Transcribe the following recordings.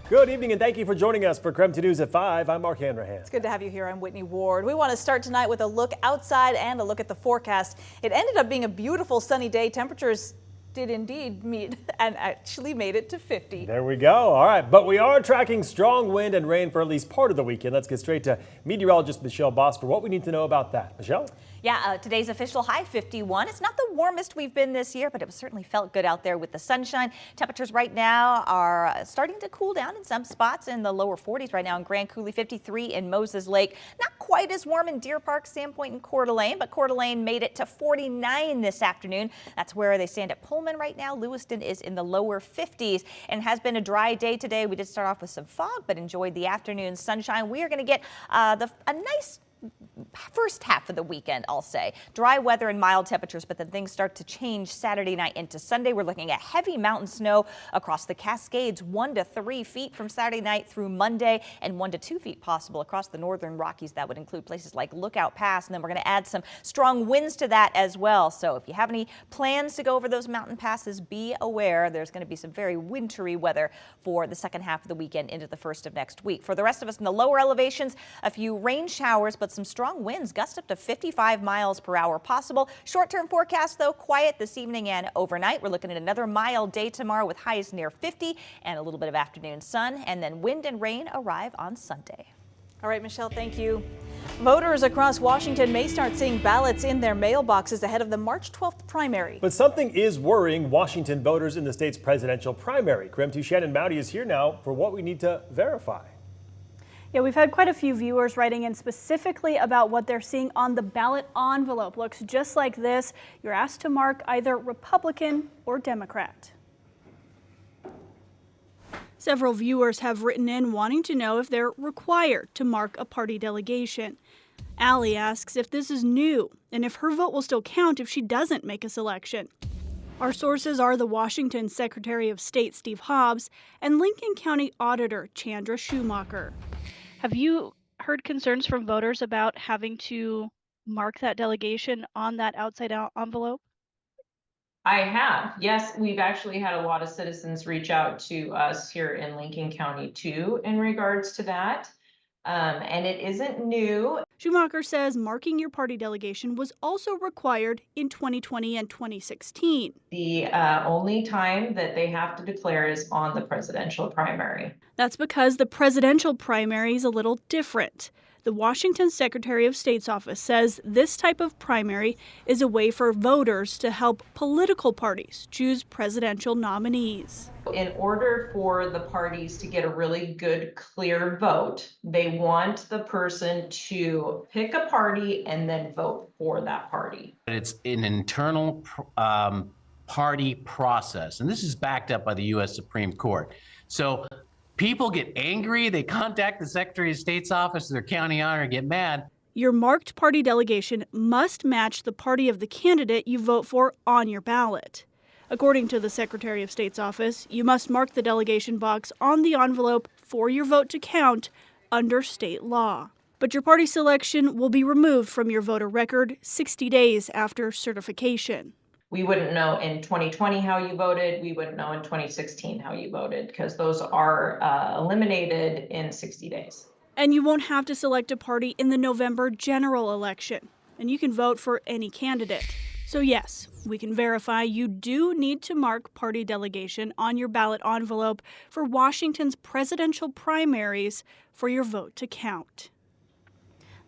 Good evening and thank you for joining us for KREM 2 News at 5. I'm Mark Hanrahan. It's good to have you here. I'm Whitney Ward. We want to start tonight with a look outside and a look at the forecast. It ended up being a beautiful sunny day. Temperatures did indeed meet and actually made it to 50. There we go. All right, but we are tracking strong wind and rain for at least part of the weekend. Let's get straight to meteorologist Michelle Boss for what we need to know about that. Michelle? Yeah, today's official high 51. It's not the warmest we've been this year, but it certainly felt good out there with the sunshine. Temperatures right now are starting to cool down in some spots in the lower 40s right now in Grand Coulee, 53 in Moses Lake. Not quite as warm in Deer Park, Sandpoint, and Coeur d'Alene, but Coeur d'Alene made it to 49 this afternoon. That's where they stand at Pullman right now. Lewiston is in the lower 50s and has been a dry day today. We did start off with some fog, but enjoyed the afternoon sunshine. We are going to get a nice first half of the weekend, I'll say. Dry weather and mild temperatures, but then things start to change Saturday night into Sunday. We're looking at heavy mountain snow across the Cascades, 1 to 3 feet from Saturday night through Monday, and 1 to 2 feet possible across the northern Rockies. That would include places like Lookout Pass, and then we're going to add some strong winds to that as well. So if you have any plans to go over those mountain passes, be aware there's going to be some very wintry weather for the second half of the weekend into the first of next week. For the rest of us in the lower elevations, a few rain showers, but some strong winds, gusts up to 55 miles per hour possible. Short-term forecast, though, quiet this evening and overnight. We're looking at another mild day tomorrow with highs near 50 and a little bit of afternoon sun, and then wind and rain arrive on Sunday. All right, Michelle, thank you. Voters across Washington may start seeing ballots in their mailboxes ahead of the March 12th primary. But something is worrying Washington voters in the state's presidential primary. KREM 2 Shannon Mowdy is here now for what we need to verify. Yeah, we've had quite a few viewers writing in specifically about what they're seeing on the ballot envelope. Looks just like this. You're asked to mark either Republican or Democrat. Several viewers have written in wanting to know if they're required to mark a party delegation. Allie asks if this is new and if her vote will still count if she doesn't make a selection. Our sources are the Washington Secretary of State Steve Hobbs and Lincoln County Auditor Chandra Schumacher. Have you heard concerns from voters about having to mark that delegation on that outside envelope? I have. Yes, we've actually had a lot of citizens reach out to us here in Lincoln County too in regards to that. And it isn't new. Schumacher says marking your party delegation was also required in 2020 and 2016. The only time that they have to declare is on the presidential primary. That's because the presidential primary is a little different. The Washington Secretary of State's office says this type of primary is a way for voters to help political parties choose presidential nominees. In order for the parties to get a really good, clear vote, they want the person to pick a party and then vote for that party. It's an internal party process, and this is backed up by the U.S. Supreme Court. So people get angry, they contact the Secretary of State's office, their county honor, and get mad. Your marked party delegation must match the party of the candidate you vote for on your ballot. According to the Secretary of State's office, you must mark the delegation box on the envelope for your vote to count under state law. But your party selection will be removed from your voter record 60 days after certification. We wouldn't know in 2020 how you voted. We wouldn't know in 2016 how you voted because those are eliminated in 60 days. And you won't have to select a party in the November general election. And you can vote for any candidate. So yes, we can verify you do need to mark party delegation on your ballot envelope for Washington's presidential primaries for your vote to count.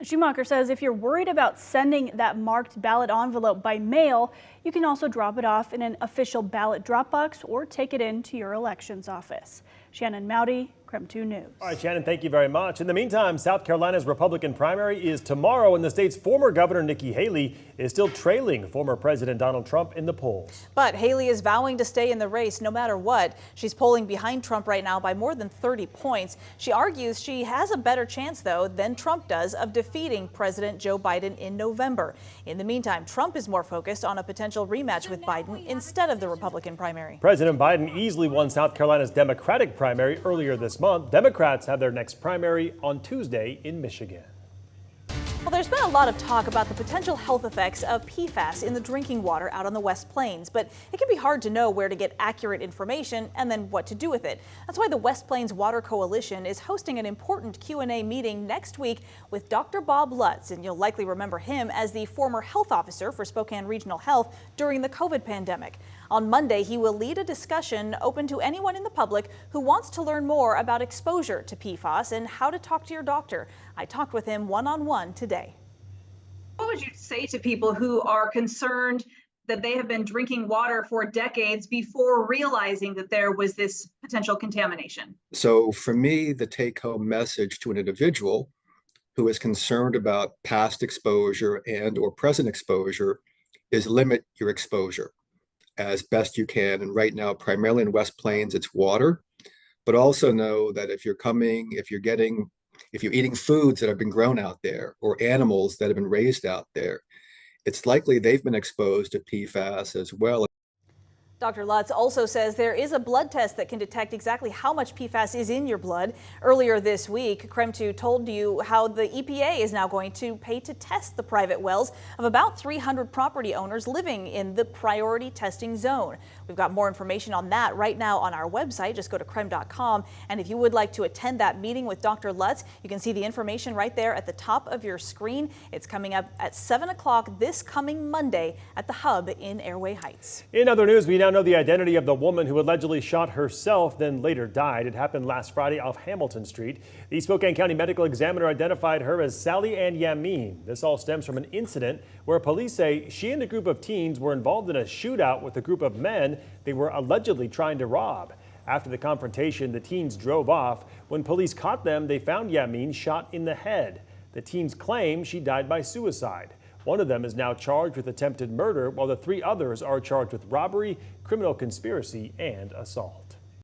Schumacher says if you're worried about sending that marked ballot envelope by mail, you can also drop it off in an official ballot drop box or take it into your elections office. Shannon Mowdy, KREM 2 News. All right, Shannon, thank you very much. In the meantime, South Carolina's Republican primary is tomorrow, and the state's former governor, Nikki Haley, is still trailing former President Donald Trump in the polls. But Haley is vowing to stay in the race no matter what. She's polling behind Trump right now by more than 30 points. She argues she has a better chance, though, than Trump does of defeating President Joe Biden in November. In the meantime, Trump is more focused on a potential rematch with Biden instead of the Republican primary. President Biden easily won South Carolina's Democratic primary earlier this month. Democrats have their next primary on Tuesday in Michigan. Well, there's been a lot of talk about the potential health effects of PFAS in the drinking water out on the West Plains, but it can be hard to know where to get accurate information and then what to do with it. That's why the West Plains Water Coalition is hosting an important Q&A meeting next week with Dr. Bob Lutz, and you'll likely remember him as the former health officer for Spokane Regional Health during the COVID pandemic. On Monday, he will lead a discussion open to anyone in the public who wants to learn more about exposure to PFAS and how to talk to your doctor. I talked with him one-on-one today. What would you say to people who are concerned that they have been drinking water for decades before realizing that there was this potential contamination? So for me, the take-home message to an individual who is concerned about past exposure and or present exposure is limit your exposure as best you can. And right now, primarily in West Plains, it's water, but also know that if you're eating foods that have been grown out there or animals that have been raised out there, it's likely they've been exposed to PFAS as well. Dr. Lutz also says there is a blood test that can detect exactly how much PFAS is in your blood. Earlier this week, KREM 2 told you how the EPA is now going to pay to test the private wells of about 300 property owners living in the priority testing zone. We've got more information on that right now on our website. Just go to krem.com. And if you would like to attend that meeting with Dr. Lutz, you can see the information right there at the top of your screen. It's coming up at 7 o'clock this coming Monday at the Hub in Airway Heights. In other news, we now know the identity of the woman who allegedly shot herself, then later died. It happened last Friday off Hamilton Street. The Spokane County Medical Examiner identified her as Sally Ann Yamin. This all stems from an incident where police say she and a group of teens were involved in a shootout with a group of men they were allegedly trying to rob. After the confrontation, the teens drove off. When police caught them, they found Yamin shot in the head. The teens claim she died by suicide. One of them is now charged with attempted murder, while the three others are charged with robbery, criminal conspiracy, and assault.